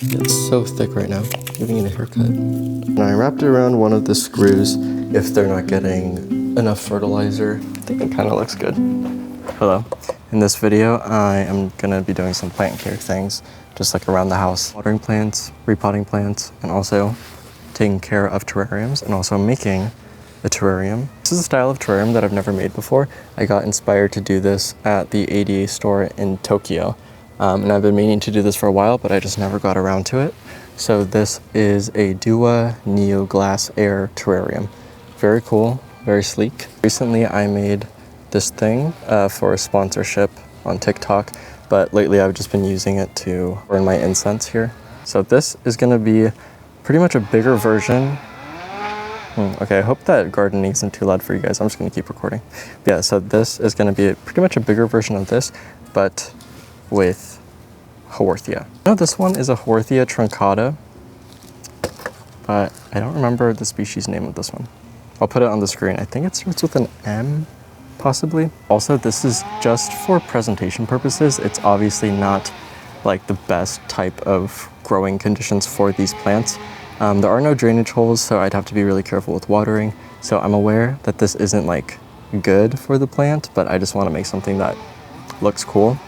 It's so thick right now, giving it a haircut. Now I wrapped it around one of the screws if they're not getting enough fertilizer. I think it kind of looks good. Hello. In this video, I am gonna be doing some plant care things, just like around the house. Watering plants, repotting plants, and also taking care of terrariums, and also making a terrarium. This is a style of terrarium that I've never made before. I got inspired to do this at the ADA store in Tokyo. And I've been meaning to do this for a while, but I just never got around to it. So this is a DOOA Neo Glass Air terrarium. Very cool, very sleek. Recently I made this thing for a sponsorship on TikTok, but lately I've just been using it to burn my incense here. So this is gonna be pretty much a bigger version. Okay, I hope that gardening isn't too loud for you guys. I'm just gonna keep recording. But yeah, so this is gonna be pretty much a bigger version of this, but with Haworthia. No, this one is a Haworthia truncata, but I don't remember the species name of this one. I'll put it on the screen. I think it starts with an M, possibly. Also, this is just for presentation purposes. It's obviously not like the best type of growing conditions for these plants. There are no drainage holes, so I'd have to be really careful with watering. So I'm aware that this isn't like good for the plant, but I just want to make something that looks cool.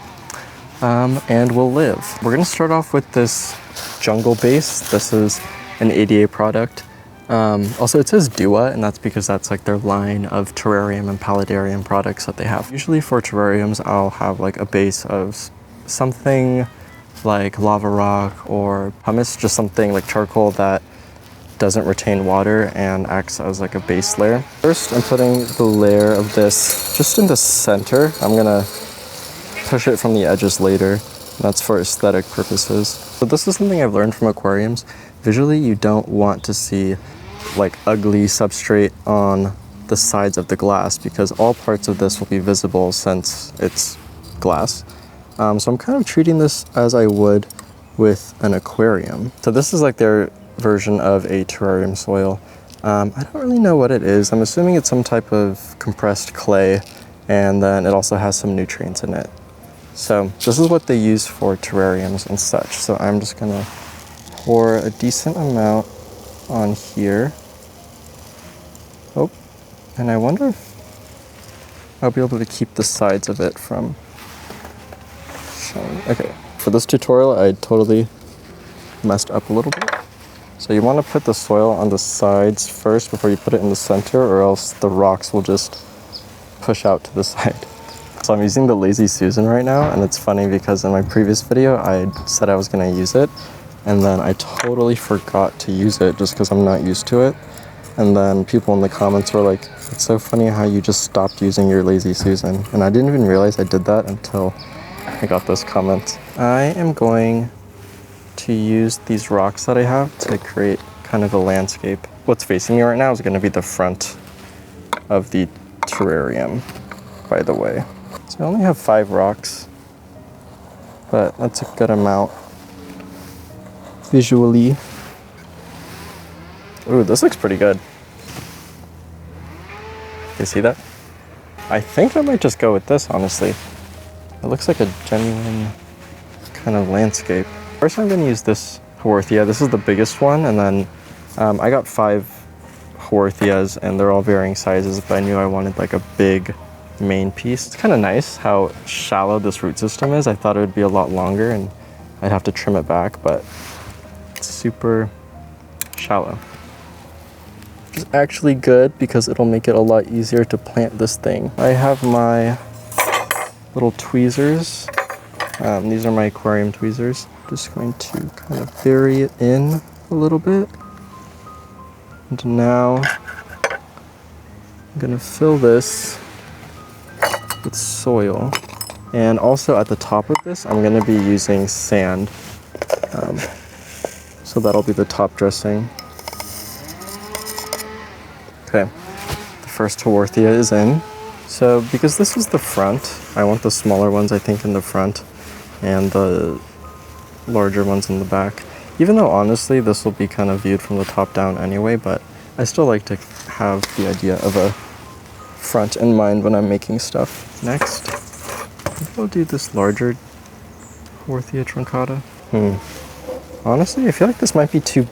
And will live. We're gonna start off with this jungle base. This is an ADA product. Also it says DOOA, and that's because that's like their line of terrarium and paludarium products that they have. Usually for terrariums, I'll have like a base of something like lava rock or pumice, just something like charcoal that doesn't retain water and acts as like a base layer. First, I'm putting the layer of this just in the center. I'm gonna push it from the edges later. That's for aesthetic purposes. So this is something I've learned from aquariums. Visually, you don't want to see like ugly substrate on the sides of the glass because all parts of this will be visible since it's glass. So I'm kind of treating this as I would with an aquarium. So this is like their version of a terrarium soil. I don't really know what it is. I'm assuming it's some type of compressed clay, and then it also has some nutrients in it. So this is what they use for terrariums and such. So I'm just gonna pour a decent amount on here. Oh, and I wonder if I'll be able to keep the sides of it from showing. Okay, for this tutorial, I totally messed up a little bit. So you wanna put the soil on the sides first before you put it in the center, or else the rocks will just push out to the side. So I'm using the Lazy Susan right now, and it's funny because in my previous video, I said I was gonna use it, and then I totally forgot to use it just because I'm not used to it. And then people in the comments were like, it's so funny how you just stopped using your Lazy Susan. And I didn't even realize I did that until I got this comment. I am going to use these rocks that I have to create kind of a landscape. What's facing me right now is gonna be the front of the terrarium, by the way. So I only have 5 rocks, but that's a good amount visually. Ooh, this looks pretty good. You see that? I think I might just go with this, honestly. It looks like a genuine kind of landscape. First I'm gonna use this Haworthia. This is the biggest one, and then I got 5 Haworthias, and they're all varying sizes, but I knew I wanted like a big main piece. It's kind of nice how shallow this root system is. I thought it would be a lot longer and I'd have to trim it back, but it's super shallow. Which is actually good because it'll make it a lot easier to plant this thing. I have my little tweezers. These are my aquarium tweezers. Just going to kind of bury it in a little bit. And now I'm gonna fill this with soil, and also at the top of this I'm going to be using sand, so that'll be the top dressing. Okay, the first Haworthia is in. So because this is the front, I want the smaller ones I think in the front and the larger ones in the back, even though honestly this will be kind of viewed from the top down anyway, but I still like to have the idea of a front in mind when I'm making stuff. Next, I think I'll do this larger Haworthia truncata. Honestly, I feel like this might be too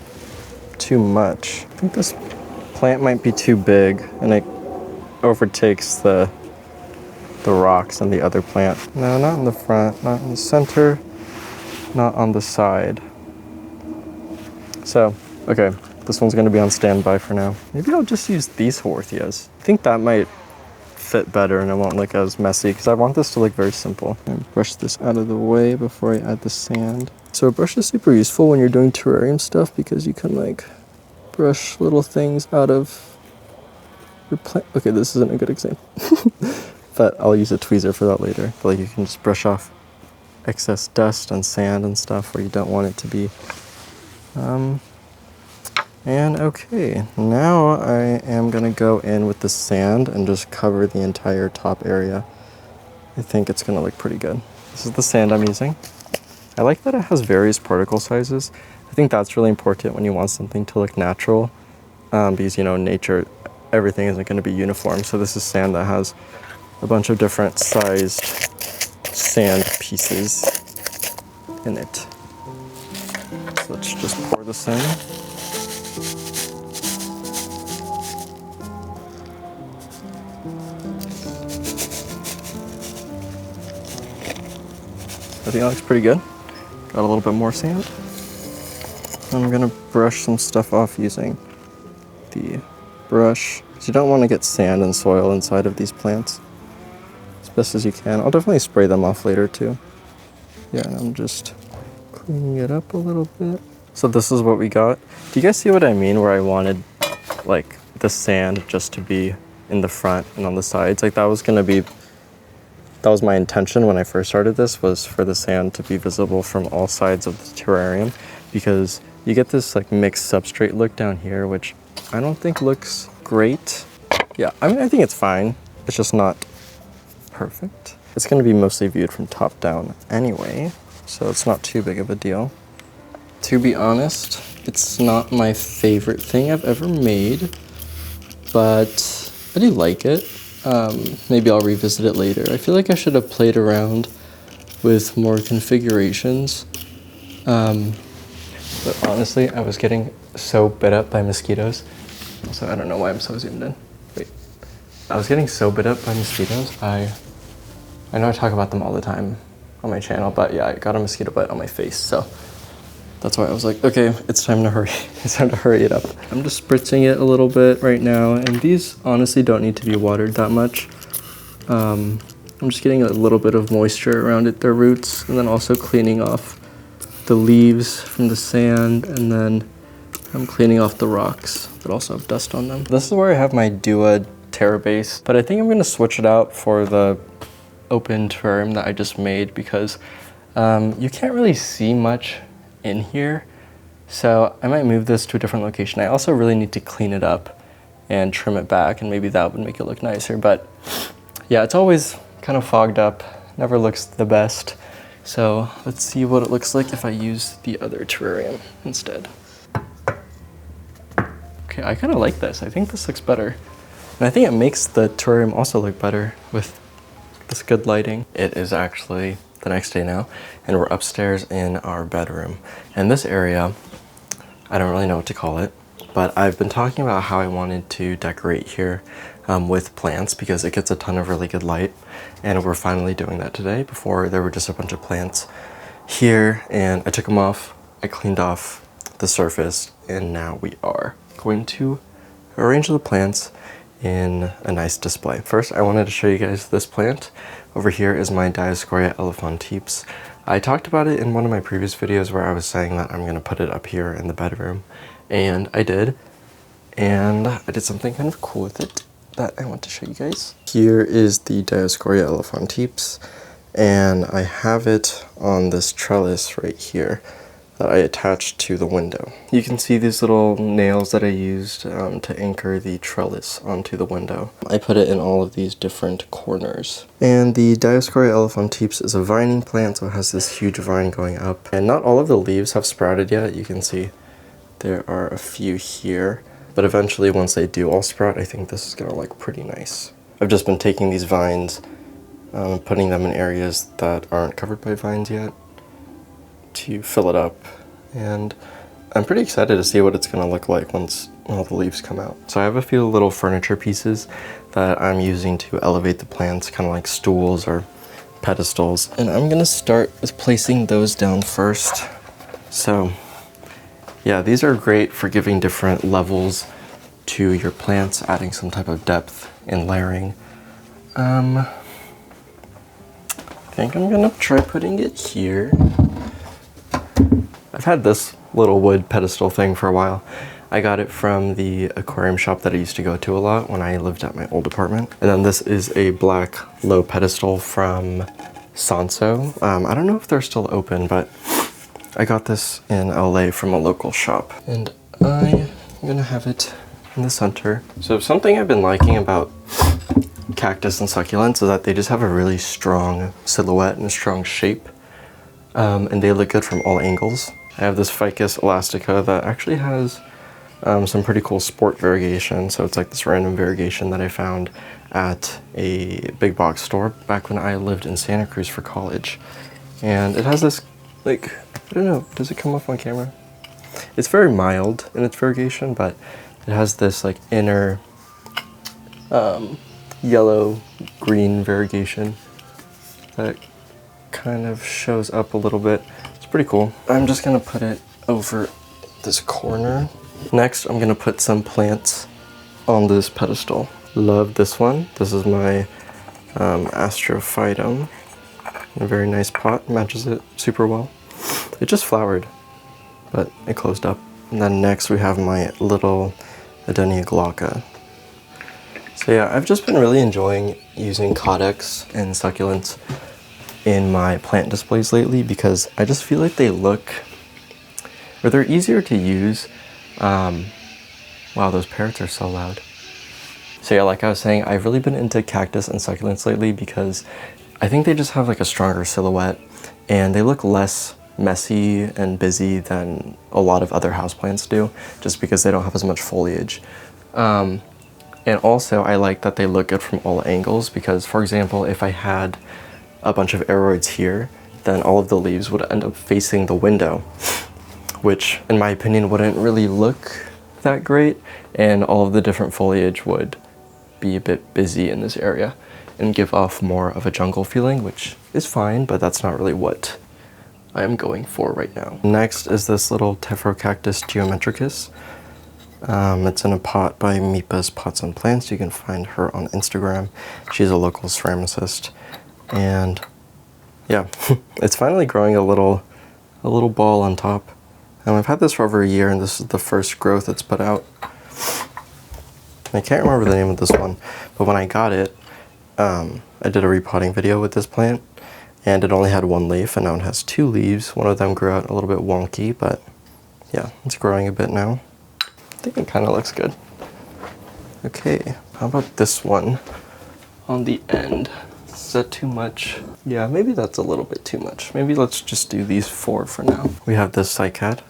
much. I think this plant might be too big and it overtakes the rocks and the other plant. No, not in the front, not in the center, not on the side. So, okay, this one's gonna be on standby for now. Maybe I'll just use these Haworthias. I think that might fit better and it won't look as messy because I want this to look very simple. And brush this out of the way before I add the sand. So a brush is super useful when you're doing terrarium stuff because you can like brush little things out of your plant. Okay, this isn't a good example, but I'll use a tweezer for that later. But like you can just brush off excess dust and sand and stuff where you don't want it to be. And okay, now I am gonna go in with the sand and just cover the entire top area. I think it's gonna look pretty good. This is the sand I'm using. I like that it has various particle sizes. I think that's really important when you want something to look natural, because you know, in nature, everything isn't gonna be uniform. So this is sand that has a bunch of different sized sand pieces in it. So let's just pour this in. I think that looks pretty good. Got a little bit more sand. I'm gonna brush some stuff off using the brush, because you don't want to get sand and soil inside of these plants as best as you can. I'll definitely spray them off later too. Yeah, and I'm just cleaning it up a little bit. So this is what we got. Do you guys see what I mean where I wanted like the sand just to be in the front and on the sides? Like that was my intention when I first started this, was for the sand to be visible from all sides of the terrarium, because you get this like mixed substrate look down here, which I don't think looks great. Yeah, I mean, I think it's fine. It's just not perfect. It's gonna be mostly viewed from top down anyway, so it's not too big of a deal. To be honest, it's not my favorite thing I've ever made, but I do like it. Maybe I'll revisit it later. I feel like I should have played around with more configurations. But honestly, I was getting so bit up by mosquitoes. Also, I don't know why I'm so zoomed in. Wait. I was getting so bit up by mosquitoes. I know I talk about them all the time on my channel, but yeah, I got a mosquito bite on my face, so that's why I was like, okay, it's time to hurry. It's time to hurry it up. I'm just spritzing it a little bit right now, and these honestly don't need to be watered that much. I'm just getting a little bit of moisture around their roots, and then also cleaning off the leaves from the sand, and then I'm cleaning off the rocks that also have dust on them. This is where I have my DOOA Terra base, but I think I'm gonna switch it out for the open terrarium that I just made, because you can't really see much in here, so I might move this to a different location. I also really need to clean it up and trim it back, and maybe that would make it look nicer, but yeah, it's always kind of fogged up, never looks the best. So let's see what it looks like if I use the other terrarium instead. Okay, I kind of like this. I think this looks better, and I think it makes the terrarium also look better with this good lighting. It is actually the next day now, and we're upstairs in our bedroom. And this area, I don't really know what to call it, but I've been talking about how I wanted to decorate here with plants because it gets a ton of really good light, and we're finally doing that today. Before, there were just a bunch of plants here, and I took them off, I cleaned off the surface, and now we are going to arrange the plants in a nice display. First, I wanted to show you guys this plant. Over here is my Dioscorea elephantips. I talked about it in one of my previous videos where I was saying that I'm gonna put it up here in the bedroom, and I did. And I did something kind of cool with it that I want to show you guys. Here is the Dioscorea elephantips, and I have it on this trellis right here that I attached to the window. You can see these little nails that I used to anchor the trellis onto the window. I put it in all of these different corners. And the Dioscorea elephantips is a vining plant, so it has this huge vine going up. And not all of the leaves have sprouted yet. You can see there are a few here. But eventually, once they do all sprout, I think this is gonna look pretty nice. I've just been taking these vines, putting them in areas that aren't covered by vines yet, to fill it up and I'm pretty excited to see what it's gonna look like once all the leaves come out. So I have a few little furniture pieces that I'm using to elevate the plants, kind of like stools or pedestals. And I'm gonna start with placing those down first. So yeah, these are great for giving different levels to your plants, adding some type of depth and layering. I think I'm gonna try putting it here. I've had this little wood pedestal thing for a while. I got it from the aquarium shop that I used to go to a lot when I lived at my old apartment. And then this is a black low pedestal from Sanso. I don't know if they're still open, but I got this in LA from a local shop. And I'm gonna have it in the center. So something I've been liking about cactus and succulents is that they just have a really strong silhouette and a strong shape. And they look good from all angles. I have this Ficus elastica that actually has some pretty cool sport variegation. So it's like this random variegation that I found at a big box store back when I lived in Santa Cruz for college. And it has this, like, I don't know, does it come off on camera? It's very mild in its variegation, but it has this like inner yellow-green variegation that kind of shows up a little bit. It's pretty cool. I'm just gonna put it over this corner. Next, I'm gonna put some plants on this pedestal. Love this one. This is my Astrophytum. A very nice pot, matches it super well. It just flowered, but it closed up. And then next we have my little Adenia glauca. So yeah, I've just been really enjoying using caudex and succulents in my plant displays lately because I just feel like they look, or they're easier to use. Wow, those parrots are so loud. So yeah, like I was saying, I've really been into cactus and succulents lately because I think they just have like a stronger silhouette and they look less messy and busy than a lot of other houseplants do, just because they don't have as much foliage. And also I like that they look good from all angles because, for example, if I had a bunch of aroids here, then all of the leaves would end up facing the window, which in my opinion wouldn't really look that great, and all of the different foliage would be a bit busy in this area and give off more of a jungle feeling, which is fine, but that's not really what I am going for right now. Next is this little Tephrocarpus geometricus. It's in a pot by Mipa's Pots and Plants. You can find her on Instagram. She's a local ceramicist. And yeah, it's finally growing a little ball on top. And I've had this for over a year, and this is the first growth it's put out. I can't remember the name of this one, but when I got it, I did a repotting video with this plant, and it only had one leaf, and now it has two leaves. One of them grew out a little bit wonky, but yeah, it's growing a bit now. I think it kind of looks good. Okay, how about this one on the end? Is that too much? Yeah, maybe that's a little bit too much. Maybe let's just do these four for now. We have this cycad,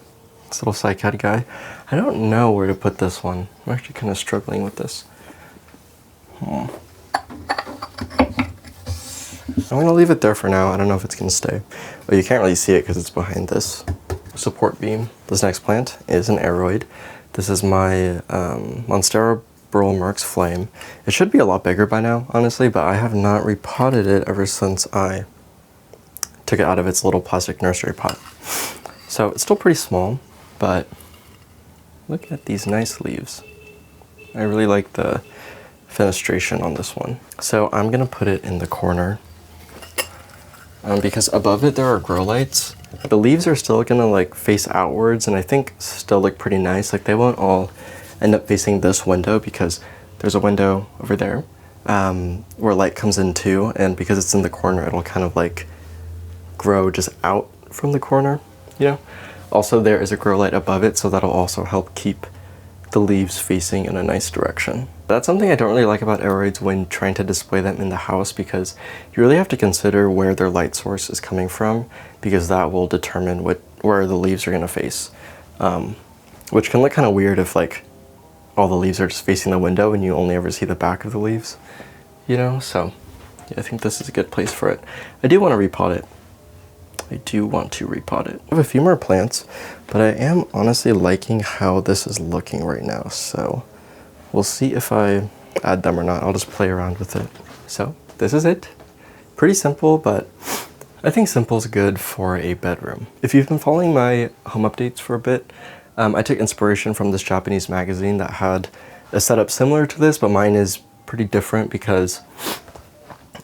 this little cycad guy. I don't know where to put this one. I'm actually kind of struggling with this. I'm gonna leave it there for now. I don't know if it's gonna stay. But you can't really see it because it's behind this support beam. This next plant is an aroid. This is my Monstera Burl-Marx Flame. It should be a lot bigger by now, honestly, but I have not repotted it ever since I took it out of its little plastic nursery pot. So it's still pretty small, but look at these nice leaves. I really like the fenestration on this one. So I'm gonna put it in the corner because above it there are grow lights. The leaves are still gonna like face outwards and I think still look pretty nice. Like they won't all end up facing this window because there's a window over there where light comes in too, and because it's in the corner it'll kind of like grow just out from the corner, you know? Also there is a grow light above it, so that'll also help keep the leaves facing in a nice direction. That's something I don't really like about aroids when trying to display them in the house, because you really have to consider where their light source is coming from, because that will determine where the leaves are gonna face. Which can look kind of weird if like all the leaves are just facing the window and you only ever see the back of the leaves, you know? So yeah, I think this is a good place for it. I do want to repot it. I do want to repot it. I have a few more plants, but I am honestly liking how this is looking right now. So we'll see if I add them or not. I'll just play around with it. So this is it. Pretty simple, but I think simple is good for a bedroom. If you've been following my home updates for a bit, I took inspiration from this Japanese magazine that had a setup similar to this, but mine is pretty different because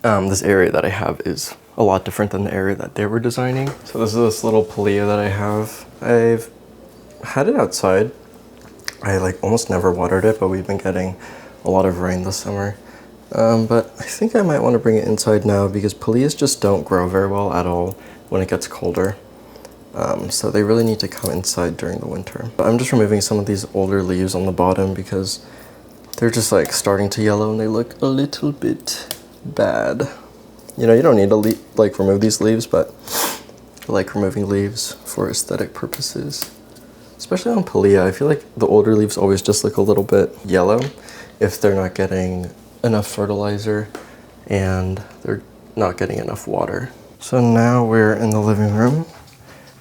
this area that I have is a lot different than the area that they were designing. So this is this little palea that I have. I've had it outside. I like almost never watered it, but we've been getting a lot of rain this summer. But I think I might want to bring it inside now because paleas just don't grow very well at all when it gets colder. So they really need to come inside during the winter. But I'm just removing some of these older leaves on the bottom because they're just like starting to yellow and they look a little bit bad. You know, you don't need to like remove these leaves, but I like removing leaves for aesthetic purposes. Especially on palea, I feel like the older leaves always just look a little bit yellow if they're not getting enough fertilizer and they're not getting enough water. So now we're in the living room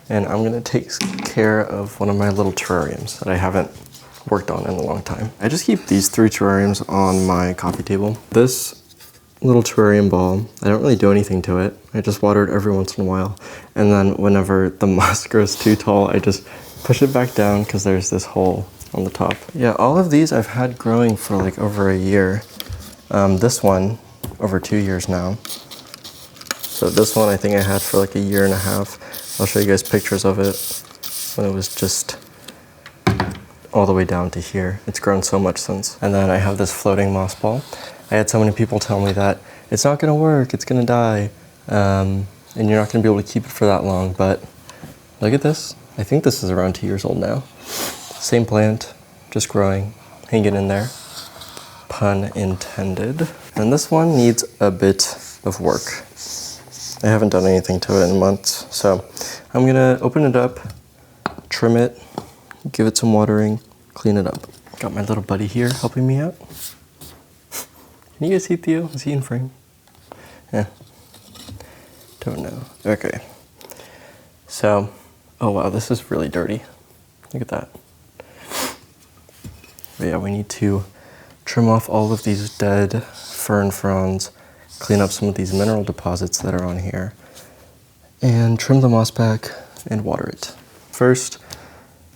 and I'm gonna take care of one of my little terrariums that I haven't worked on in a long time. I just keep these 3 terrariums on my coffee table. This little terrarium ball, I don't really do anything to it. I just water it every once in a while. And then whenever the moss grows too tall, I just push it back down because there's this hole on the top. Yeah, all of these I've had growing for like over a year. This one, over 2 years now. So this one I think I had for like a year and a half. I'll show you guys pictures of it when it was just all the way down to here. It's grown so much since. And then I have this floating moss ball. I had so many people tell me that it's not gonna work, it's gonna die, and you're not gonna be able to keep it for that long, but look at this. I think this is around 2 years old now. Same plant, just growing, hanging in there. Pun intended. And this one needs a bit of work. I haven't done anything to it in months, so I'm gonna open it up, trim it, give it some watering, clean it up. Got my little buddy here helping me out. Can you guys see Theo? Is he in frame? Yeah. Don't know. Okay. So, oh wow, this is really dirty. Look at that. But yeah, we need to trim off all of these dead fern fronds, clean up some of these mineral deposits that are on here, and trim the moss back and water it. First,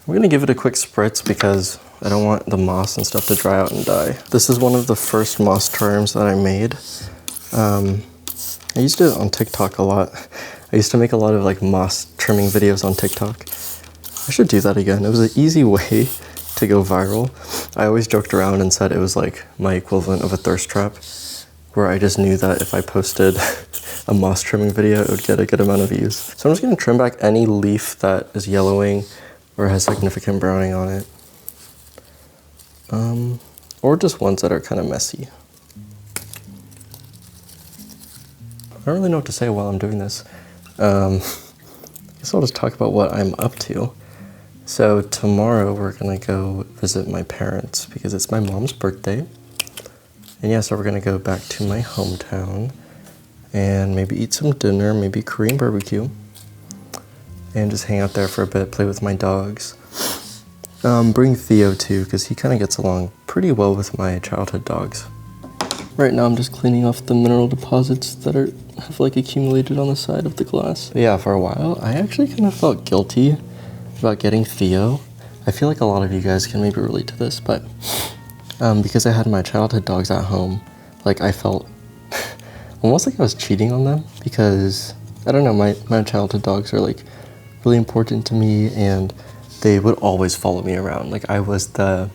we're gonna give it a quick spritz because I don't want the moss and stuff to dry out and die. This is one of the first moss terrariums that I made. I used it on TikTok a lot. I used to make a lot of like moss trimming videos on TikTok. I should do that again. It was an easy way to go viral. I always joked around and said it was like my equivalent of a thirst trap, where I just knew that if I posted a moss trimming video, it would get a good amount of views. So I'm just gonna trim back any leaf that is yellowing or has significant browning on it. Or just ones that are kind of messy. I don't really know what to say while I'm doing this. I guess I'll just talk about what I'm up to. So tomorrow we're gonna go visit my parents because it's my mom's birthday. And yeah, so we're gonna go back to my hometown and maybe eat some dinner, maybe Korean barbecue, and just hang out there for a bit, play with my dogs. Bring Theo too, because he kind of gets along pretty well with my childhood dogs. Right now I'm just cleaning off the mineral deposits that have like accumulated on the side of the glass. But yeah, for a while, I actually kind of felt guilty about getting Theo. I feel like a lot of you guys can maybe relate to this, but because I had my childhood dogs at home, like I felt almost like I was cheating on them because, I don't know, my childhood dogs are like really important to me and they would always follow me around. Like I feel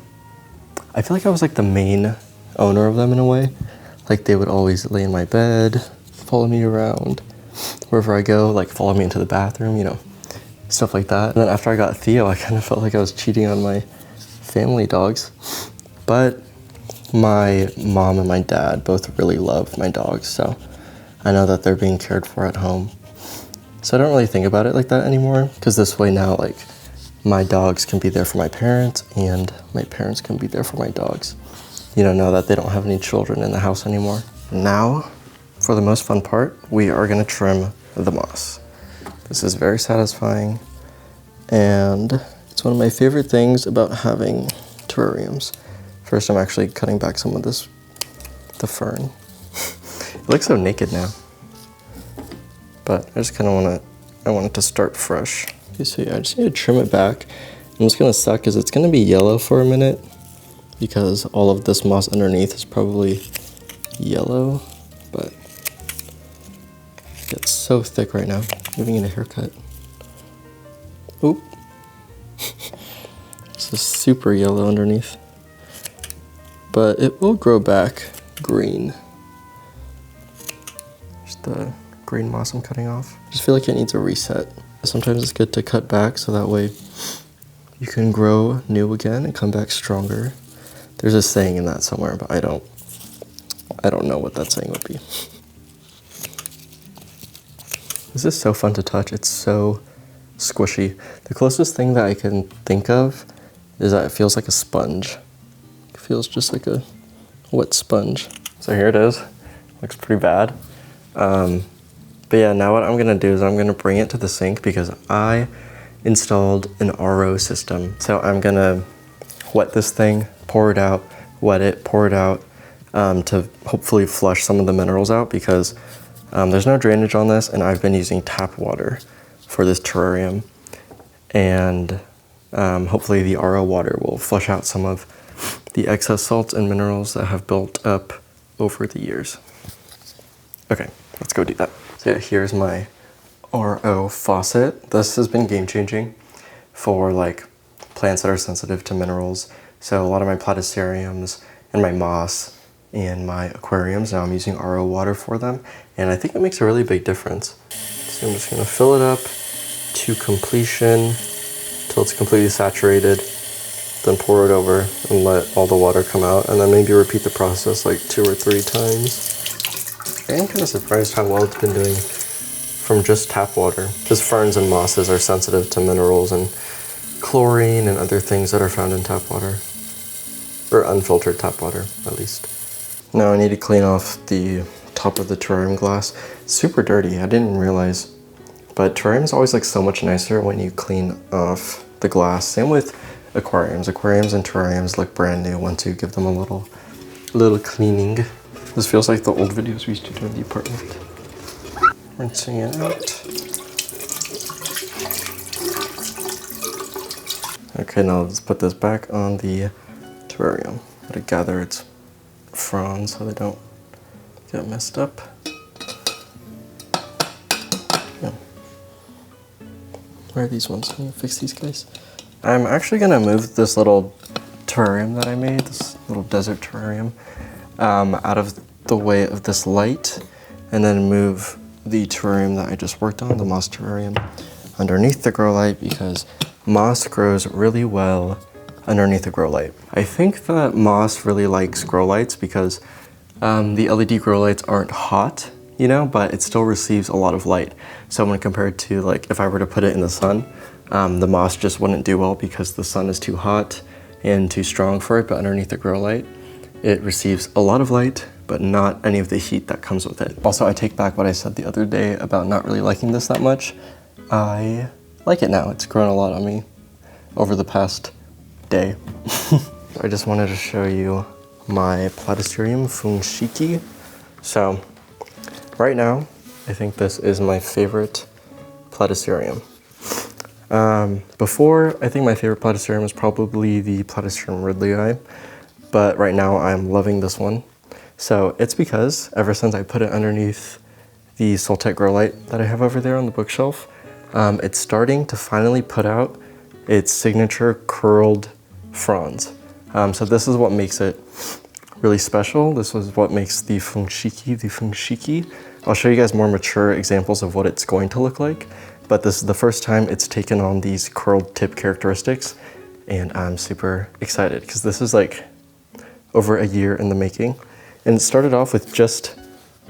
like I was like the main owner of them in a way. Like they would always lay in my bed, follow me around, wherever I go, like follow me into the bathroom, you know, stuff like that. And then after I got Theo, I kind of felt like I was cheating on my family dogs. But my mom and my dad both really love my dogs, so I know that they're being cared for at home. So I don't really think about it like that anymore, because this way now, like, my dogs can be there for my parents and my parents can be there for my dogs. You know that they don't have any children in the house anymore. Now, for the most fun part, we are gonna trim the moss. This is very satisfying, and it's one of my favorite things about having terrariums. First, I'm actually cutting back some of the fern. It looks so naked now, but I just kind of I want it to start fresh. Okay, so yeah, I just need to trim it back. And what's gonna suck is it's gonna be yellow for a minute because all of this moss underneath is probably yellow, but it's so thick right now. I'm giving it a haircut. Oop. This is super yellow underneath, but it will grow back green. Just the green moss I'm cutting off. I just feel like it needs a reset. Sometimes it's good to cut back so that way you can grow new again and come back stronger. There's a saying in that somewhere, but I don't know what that saying would be. This is so fun to touch. It's so squishy. The closest thing that I can think of is that it feels like a sponge. It feels just like a wet sponge. So here it is. Looks pretty bad. But yeah, now what I'm gonna do is I'm gonna bring it to the sink because I installed an RO system. So I'm gonna wet this thing, pour it out, wet it, pour it out, to hopefully flush some of the minerals out because there's no drainage on this, and I've been using tap water for this terrarium. And hopefully the RO water will flush out some of the excess salts and minerals that have built up over the years. Okay, let's go do that. So yeah, here's my RO faucet. This has been game-changing for like plants that are sensitive to minerals. So a lot of my platyceriums and my moss and my aquariums, now I'm using RO water for them, and I think it makes a really big difference. So I'm just gonna fill it up to completion till it's completely saturated, then pour it over and let all the water come out, and then maybe repeat the process like 2 or 3 times. I am kind of surprised how well it's been doing from just tap water, because ferns and mosses are sensitive to minerals and chlorine and other things that are found in tap water, or unfiltered tap water at least. Now I need to clean off the top of the terrarium glass. It's super dirty, I didn't realize, but terrariums always look so much nicer when you clean off the glass. Same with aquariums. Aquariums and terrariums look brand new once you give them a little cleaning. This feels like the old videos we used to do in the apartment. Rinsing it out. Okay, now let's put this back on the terrarium. Gotta gather its fronds so they don't get messed up. Yeah. Where are these ones? Can you fix these guys? I'm actually gonna move this little terrarium that I made, this little desert terrarium, out of the way of this light, and then move the terrarium that I just worked on, the moss terrarium, underneath the grow light because moss grows really well underneath the grow light. I think that moss really likes grow lights because the LED grow lights aren't hot, you know, but it still receives a lot of light. So when compared to like if I were to put it in the sun, the moss just wouldn't do well because the sun is too hot and too strong for it, but underneath the grow light, it receives a lot of light, but not any of the heat that comes with it. Also, I take back what I said the other day about not really liking this that much. I like it now. It's grown a lot on me over the past day. I just wanted to show you my platycerium funshiki. So right now, I think this is my favorite platycerium. Before, I think my favorite platycerium was probably the Platycerium ridleyi, but right now I'm loving this one. So it's because ever since I put it underneath the Soltec grow light that I have over there on the bookshelf, it's starting to finally put out its signature curled fronds. So this is what makes it really special. This was what makes the funshiki. I'll show you guys more mature examples of what it's going to look like, but this is the first time it's taken on these curled tip characteristics, and I'm super excited because this is like over a year in the making. And it started off with just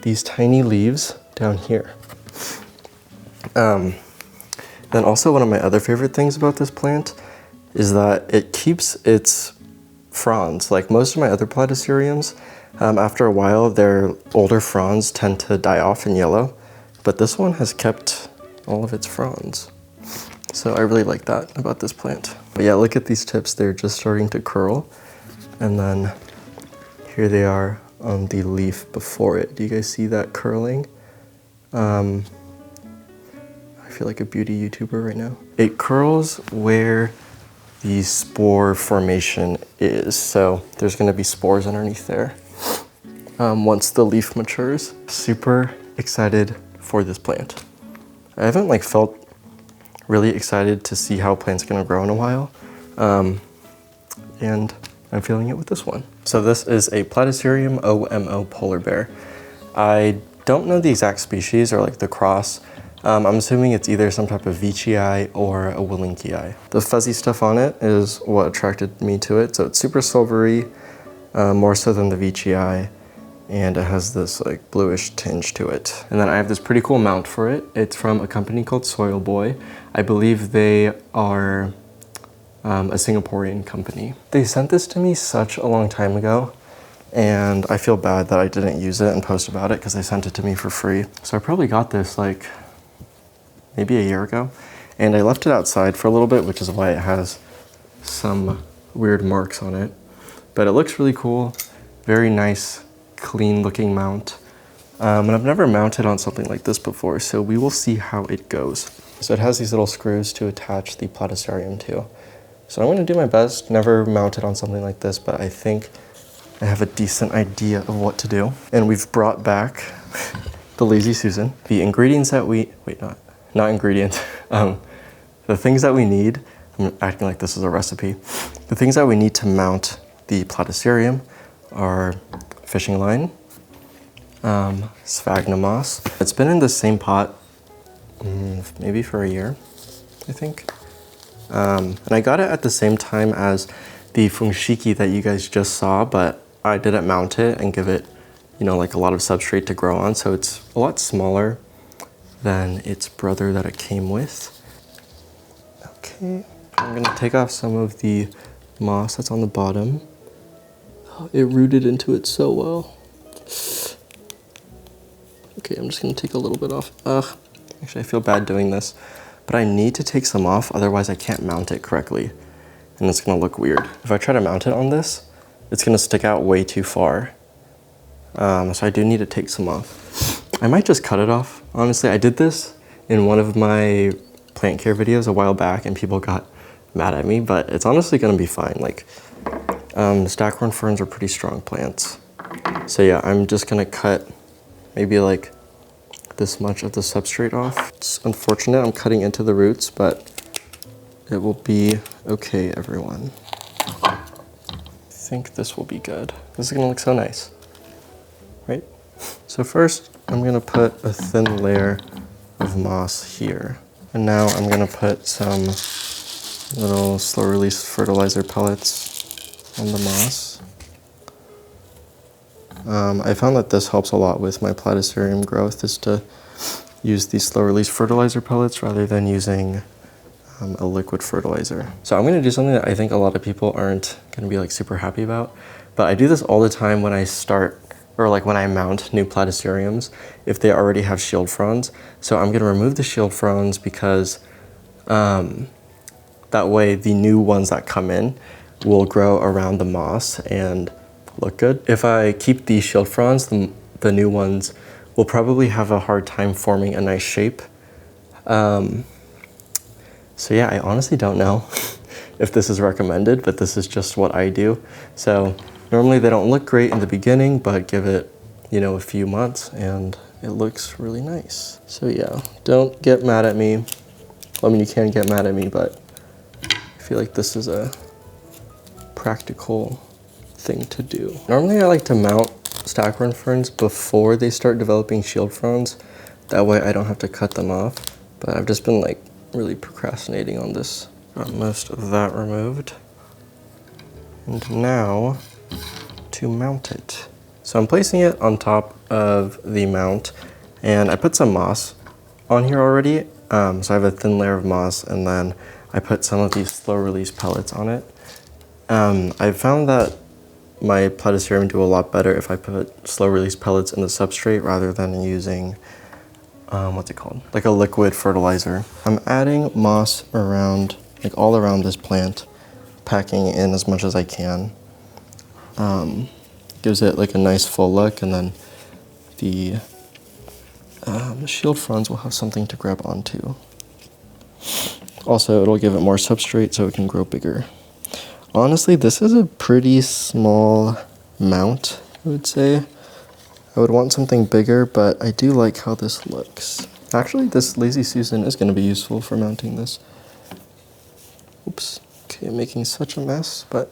these tiny leaves down here. Then also one of my other favorite things about this plant is that it keeps its fronds. Like most of my other platyceriums, after a while their older fronds tend to die off and yellow, but this one has kept all of its fronds. So I really like that about this plant. But yeah, look at these tips. They're just starting to curl. And then here they are on the leaf before it. Do you guys see that curling? I feel like a beauty YouTuber right now. It curls where the spore formation is. So there's gonna be spores underneath there once the leaf matures. Super excited for this plant. I haven't like felt really excited to see how a plant's gonna grow in a while. And I'm feeling it with this one. So this is a Platycerium OMO polar bear. I don't know the exact species or like the cross. I'm assuming it's either some type of Veitchii or a Willinkii. The fuzzy stuff on it is what attracted me to it. So it's super silvery, more so than the Veitchii, and it has this like bluish tinge to it. And then I have this pretty cool mount for it. It's from a company called Soil Boy. I believe they are a Singaporean company. They sent this to me such a long time ago, and I feel bad that I didn't use it and post about it because they sent it to me for free. So I probably got this like maybe a year ago, and I left it outside for a little bit, which is why it has some weird marks on it. But it looks really cool, very nice, clean looking mount. And I've never mounted on something like this before, so we will see how it goes. So it has these little screws to attach the Platycerium to. So I'm gonna do my best, never mounted on something like this, but I think I have a decent idea of what to do. And we've brought back the Lazy Susan. The ingredients that not ingredients, the things that we need, I'm acting like this is a recipe. The things that we need to mount the Platycerium are fishing line, sphagnum moss. It's been in the same pot maybe for a year, I think. And I got it at the same time as the Fungshiki that you guys just saw, but I didn't mount it and give it, you know, like a lot of substrate to grow on. So it's a lot smaller than its brother that it came with. Okay, I'm gonna take off some of the moss that's on the bottom. It rooted into it so well. Okay, I'm just gonna take a little bit off. Actually, I feel bad doing this, but I need to take some off, otherwise I can't mount it correctly, and it's gonna look weird. If I try to mount it on this, it's gonna stick out way too far. So I do need to take some off. I might just cut it off. Honestly, I did this in one of my plant care videos a while back, and people got mad at me, but it's honestly gonna be fine. Like, the staghorn ferns are pretty strong plants. So yeah, I'm just gonna cut maybe like this much of the substrate off. It's unfortunate I'm cutting into the roots, but it will be okay, everyone. I think this will be good. This is gonna look so nice, right? So first, I'm gonna put a thin layer of moss here. And now I'm gonna put some little slow release fertilizer pellets on the moss. I found that this helps a lot with my Platycerium growth, is to use these slow release fertilizer pellets rather than using a liquid fertilizer. So I'm gonna do something that I think a lot of people aren't gonna be like super happy about, but I do this all the time when I start, or like when I mount new Platyceriums, if they already have shield fronds. So I'm gonna remove the shield fronds because that way the new ones that come in will grow around the moss and look good. If I keep these shield fronds, the new ones will probably have a hard time forming a nice shape. So yeah, I honestly don't know if this is recommended, but this is just what I do. So normally they don't look great in the beginning, but give it, you know, a few months and it looks really nice. So yeah, don't get mad at me. I mean, you can get mad at me, but I feel like this is a practical thing to do. Normally I like to mount staghorn ferns before they start developing shield fronds. That way I don't have to cut them off, but I've just been like really procrastinating on this. Got most of that removed. And now to mount it. So I'm placing it on top of the mount, and I put some moss on here already. So I have a thin layer of moss, and then I put some of these slow release pellets on it. I found that my Platycerium do a lot better if I put slow release pellets in the substrate rather than using what's it called? Like a liquid fertilizer. I'm adding moss around, like all around this plant, packing in as much as I can. Gives it like a nice full look, and then the shield fronds will have something to grab onto. Also, it'll give it more substrate so it can grow bigger. Honestly, this is a pretty small mount, I would say. I would want something bigger, but I do like how this looks. Actually, this Lazy Susan is going to be useful for mounting this. Oops. Okay, I'm making such a mess, but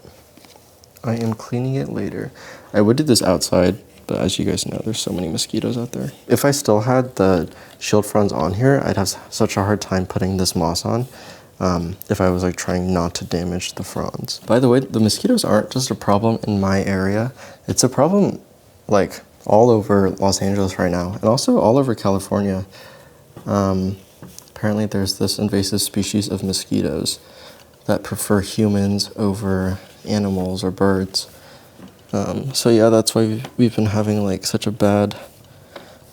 I am cleaning it later. I would do this outside, but as you guys know, there's so many mosquitoes out there. If I still had the shield fronds on here, I'd have such a hard time putting this moss on if I was like trying not to damage the fronds. By the way, the mosquitoes aren't just a problem in my area. It's a problem like all over Los Angeles right now, and also all over California. Apparently there's this invasive species of mosquitoes that prefer humans over animals or birds. So yeah, that's why we've been having like such a bad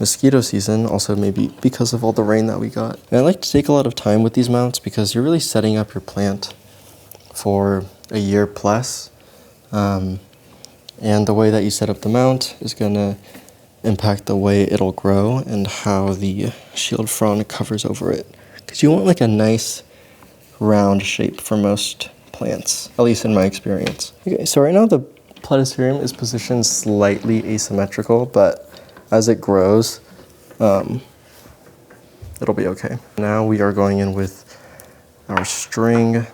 mosquito season, also maybe because of all the rain that we got. And I like to take a lot of time with these mounts because you're really setting up your plant for a year plus. And the way that you set up the mount is gonna impact the way it'll grow and how the shield frond covers over it. Because you want like a nice round shape for most plants, at least in my experience. Okay, so right now the platycerium is positioned slightly asymmetrical, but as it grows, it'll be okay. Now we are going in with our string.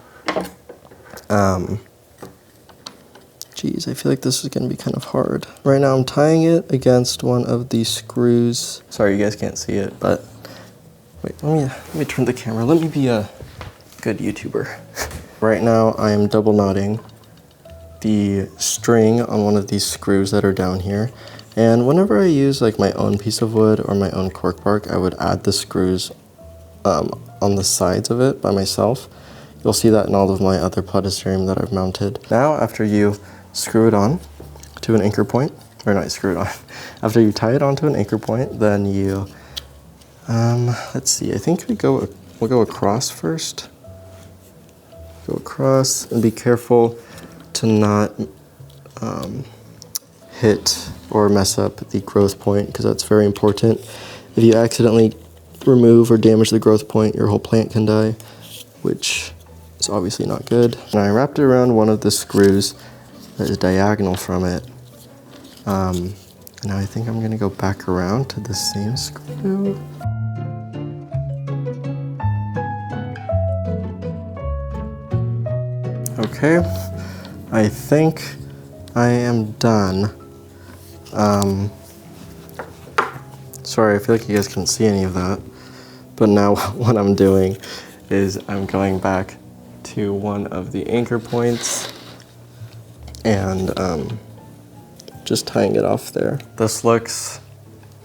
Geez, I feel like this is gonna be kind of hard. Right now I'm tying it against one of these screws. Sorry you guys can't see it, but wait, let me turn the camera. Let me be a good YouTuber. Right now I am double knotting the string on one of these screws that are down here. And whenever I use like my own piece of wood or my own cork bark, I would add the screws on the sides of it by myself. You'll see that in all of my other platycerium that I've mounted. Now, after you screw it on to an anchor point, or not screw it on, after you tie it onto an anchor point, then you, let's see, I think we'll go across first. Go across and be careful to not hit or mess up the growth point, because that's very important. If you accidentally remove or damage the growth point, your whole plant can die, which is obviously not good. And I wrapped it around one of the screws that is diagonal from it. And now I think I'm gonna go back around to the same screw. Okay, I think I am done. Sorry, I feel like you guys couldn't see any of that. But now what I'm doing is I'm going back to one of the anchor points and just tying it off there. This looks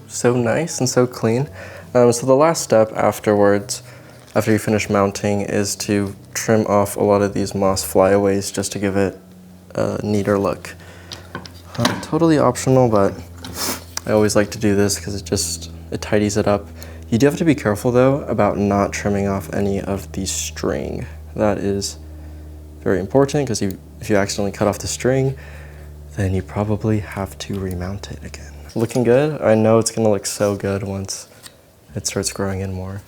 so nice and so clean. So the last step afterwards, after you finish mounting, is to trim off a lot of these moss flyaways just to give it a neater look. Totally optional, but I always like to do this because it tidies it up. You do have to be careful though about not trimming off any of the string. That is very important, because if you accidentally cut off the string, then you probably have to remount it again. Looking good? I know it's gonna look so good once it starts growing in more.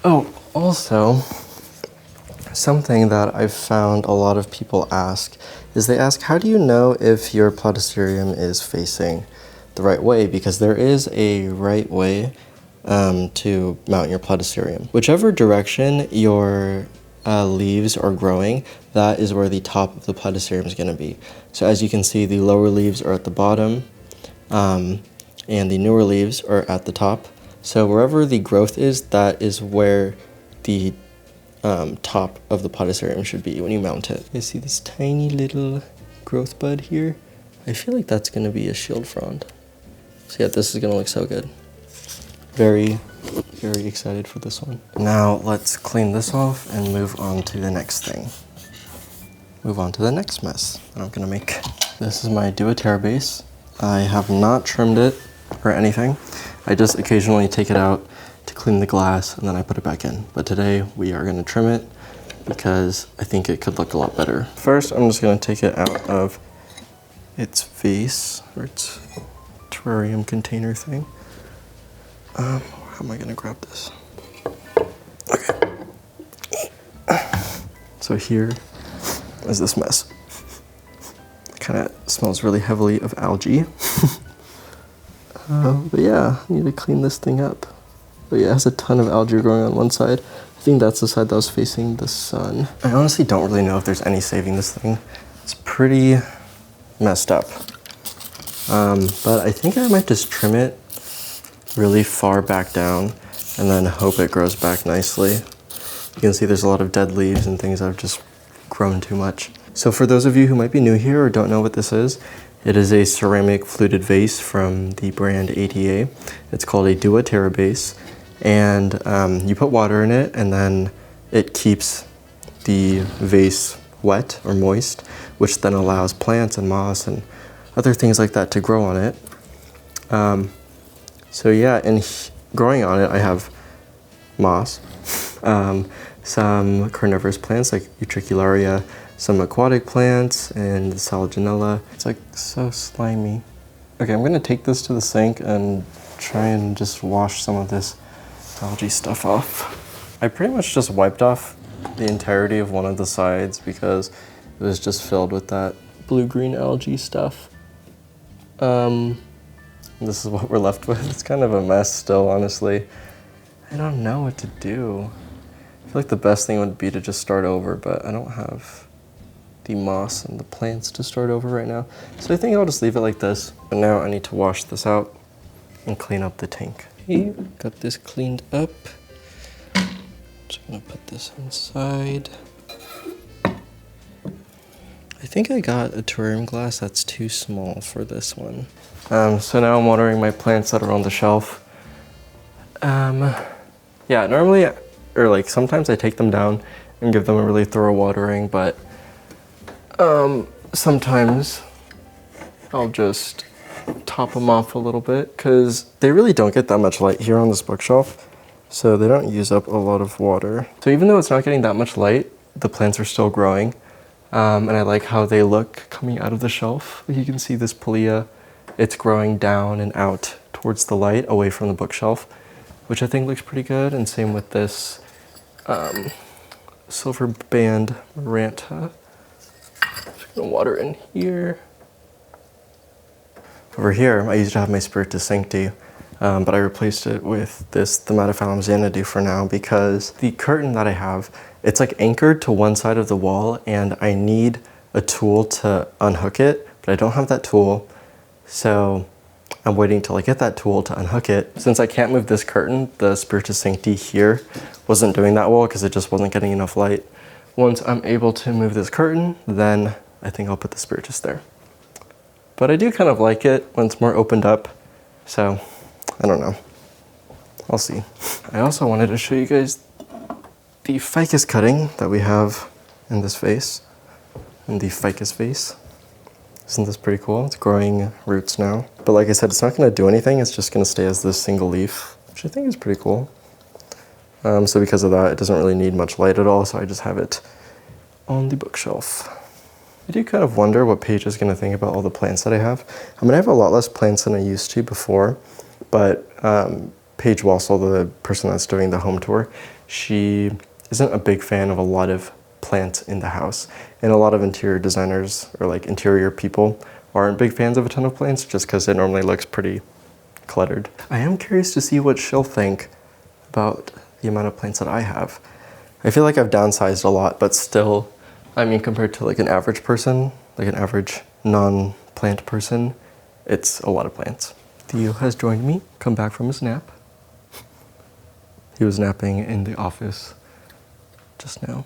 Oh, also, something that I've found a lot of people ask is they ask, how do you know if your platycerium is facing the right way? Because there is a right way to mount your platycerium. Whichever direction your leaves are growing, that is where the top of the platycerium is going to be. So as you can see, the lower leaves are at the bottom and the newer leaves are at the top. So wherever the growth is, that is where the top of the platycerium should be when you mount it. You see this tiny little growth bud here? I feel like that's going to be a shield frond. So yeah, this is going to look so good. Very, very excited for this one. Now let's clean this off and move on to the next thing. Move on to the next mess that I'm going to make. This is my DOOA Terra base. I have not trimmed it or anything. I just occasionally take it out to clean the glass and then I put it back in. But today we are gonna trim it because I think it could look a lot better. First, I'm just gonna take it out of its vase, or its terrarium container thing. How am I gonna grab this? Okay. So here is this mess. It kind of smells really heavily of algae. But yeah, I need to clean this thing up. But yeah, it has a ton of algae growing on one side. I think that's the side that was facing the sun. I honestly don't really know if there's any saving this thing. It's pretty messed up. But I think I might just trim it really far back down and then hope it grows back nicely. You can see there's a lot of dead leaves and things that have just grown too much. So for those of you who might be new here or don't know what this is, it is a ceramic fluted vase from the brand ATA. It's called a DOOA Terra base. And you put water in it and then it keeps the vase wet or moist, which then allows plants and moss and other things like that to grow on it. So yeah, and growing on it, I have moss, some carnivorous plants like Utricularia, some aquatic plants, and the Salaginella. It's like so slimy. Okay, I'm gonna take this to the sink and try and just wash some of this algae stuff off. I pretty much just wiped off the entirety of one of the sides because it was just filled with that blue-green algae stuff. This is what we're left with. It's kind of a mess still, honestly. I don't know what to do. I feel like the best thing would be to just start over, but I don't have the moss and the plants to start over right now. So I think I'll just leave it like this. But now I need to wash this out and clean up the tank. Okay, got this cleaned up. Just gonna put this inside. I think I got a terrarium glass that's too small for this one. So now I'm watering my plants that are on the shelf. Yeah, normally, or like sometimes I take them down and give them a really thorough watering, but sometimes I'll just top them off a little bit because they really don't get that much light here on this bookshelf, so they don't use up a lot of water. So even though it's not getting that much light, the plants are still growing, and I like how they look coming out of the shelf. You can see this Polea, it's growing down and out towards the light away from the bookshelf, which I think looks pretty good, and same with this silver band Maranta. Just gonna water in here. Over here, I used to have my Spiritus Sancti, but I replaced it with this Thaumatophyllum Xanadu for now because the curtain that I have, it's like anchored to one side of the wall and I need a tool to unhook it, but I don't have that tool. So I'm waiting till I get that tool to unhook it. Since I can't move this curtain, the Spiritus Sancti here wasn't doing that well because it just wasn't getting enough light. Once I'm able to move this curtain, then I think I'll put the Spiritus there. But I do kind of like it when it's more opened up, so I don't know. I'll see. I also wanted to show you guys the ficus cutting that we have in this vase, in the ficus vase. Isn't this pretty cool? It's growing roots now. But like I said, it's not gonna do anything. It's just gonna stay as this single leaf, which I think is pretty cool. So because of that, it doesn't really need much light at all, so I just have it on the bookshelf. I do kind of wonder what Paige is gonna think about all the plants that I have. I mean, I have a lot less plants than I used to before, but Paige Wassel, the person that's doing the home tour, she isn't a big fan of a lot of plants in the house. And a lot of interior designers or like interior people aren't big fans of a ton of plants just because it normally looks pretty cluttered. I am curious to see what she'll think about the amount of plants that I have. I feel like I've downsized a lot, but still, I mean, compared to like an average person, like an average non-plant person, it's a lot of plants. Theo has joined me, come back from his nap. He was napping in the office just now.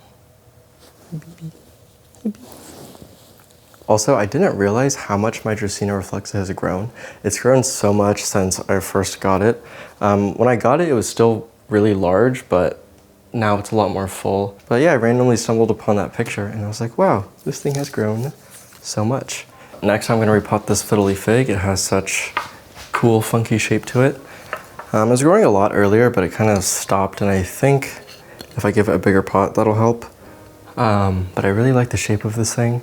Also, I didn't realize how much my Dracaena reflexa has grown. It's grown so much since I first got it. When I got it, it was still really large, but now it's a lot more full. But yeah, I randomly stumbled upon that picture and I was like, wow, this thing has grown so much. Next, I'm gonna repot this fiddly fig. It has such cool, funky shape to it. It was growing a lot earlier, but it kind of stopped, and I think if I give it a bigger pot, that'll help. But I really like the shape of this thing,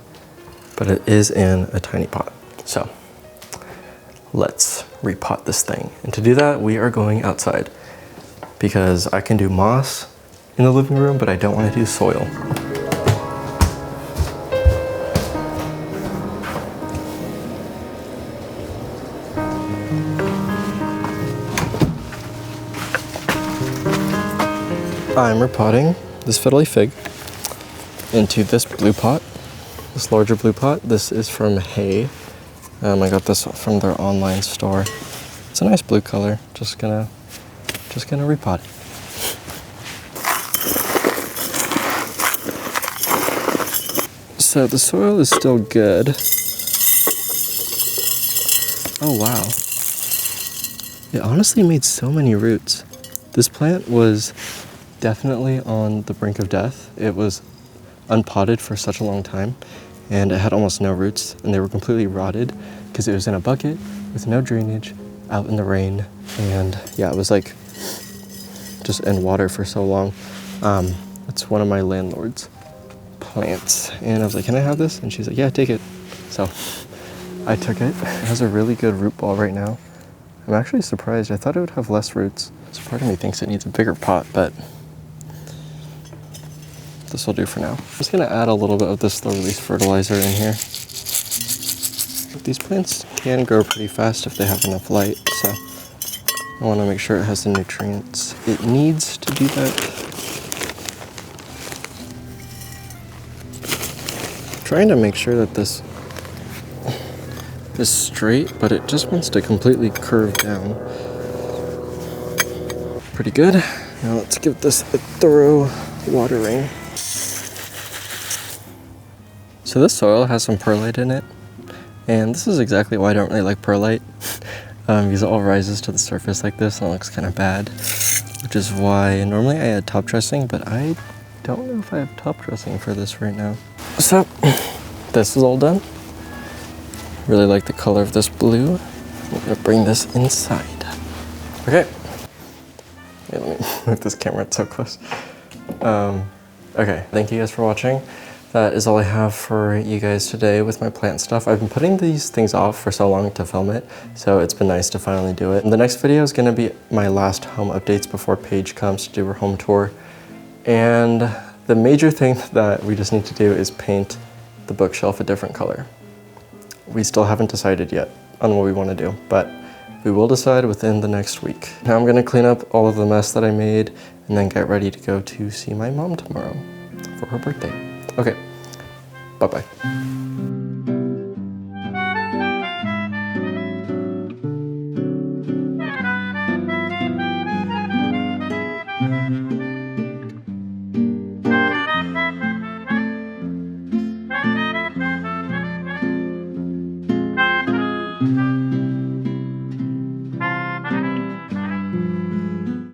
but it is in a tiny pot. So let's repot this thing. And to do that, we are going outside because I can do moss in the living room, but I don't want to do soil. I'm repotting this fiddly fig into this blue pot, this larger blue pot. This is from Hay. I got this from their online store. It's a nice blue color. Just gonna repot it. So the soil is still good. Oh wow. It honestly made so many roots. This plant was definitely on the brink of death. It was unpotted for such a long time, and it had almost no roots, and they were completely rotted because it was in a bucket with no drainage out in the rain. And yeah, it was like just in water for so long. It's one of my landlord's plants, and I was like, can I have this? And she's like, yeah, take it. So I took it. It has a really good root ball right now. I'm actually surprised. I thought it would have less roots. So part of me thinks it needs a bigger pot, but this will do for now. I'm just gonna add a little bit of this slow release fertilizer in here. These plants can grow pretty fast if they have enough light, so I wanna make sure it has the nutrients it needs to do that. I'm trying to make sure that this is straight, but it just wants to completely curve down. Pretty good. Now let's give this a thorough watering. So this soil has some perlite in it, and this is exactly why I don't really like perlite, because it all rises to the surface like this and it looks kind of bad, which is why normally I add top dressing, but I don't know if I have top dressing for this right now. So this is all done. Really like the color of this blue. I'm gonna bring this inside. Okay. Wait, let me move this camera, it's so close. Okay, thank you guys for watching. That is all I have for you guys today with my plant stuff. I've been putting these things off for so long to film it, so it's been nice to finally do it. And the next video is gonna be my last home updates before Paige comes to do her home tour. And the major thing that we just need to do is paint the bookshelf a different color. We still haven't decided yet on what we want to do, but we will decide within the next week. Now I'm gonna clean up all of the mess that I made and then get ready to go to see my mom tomorrow for her birthday. Okay, bye-bye.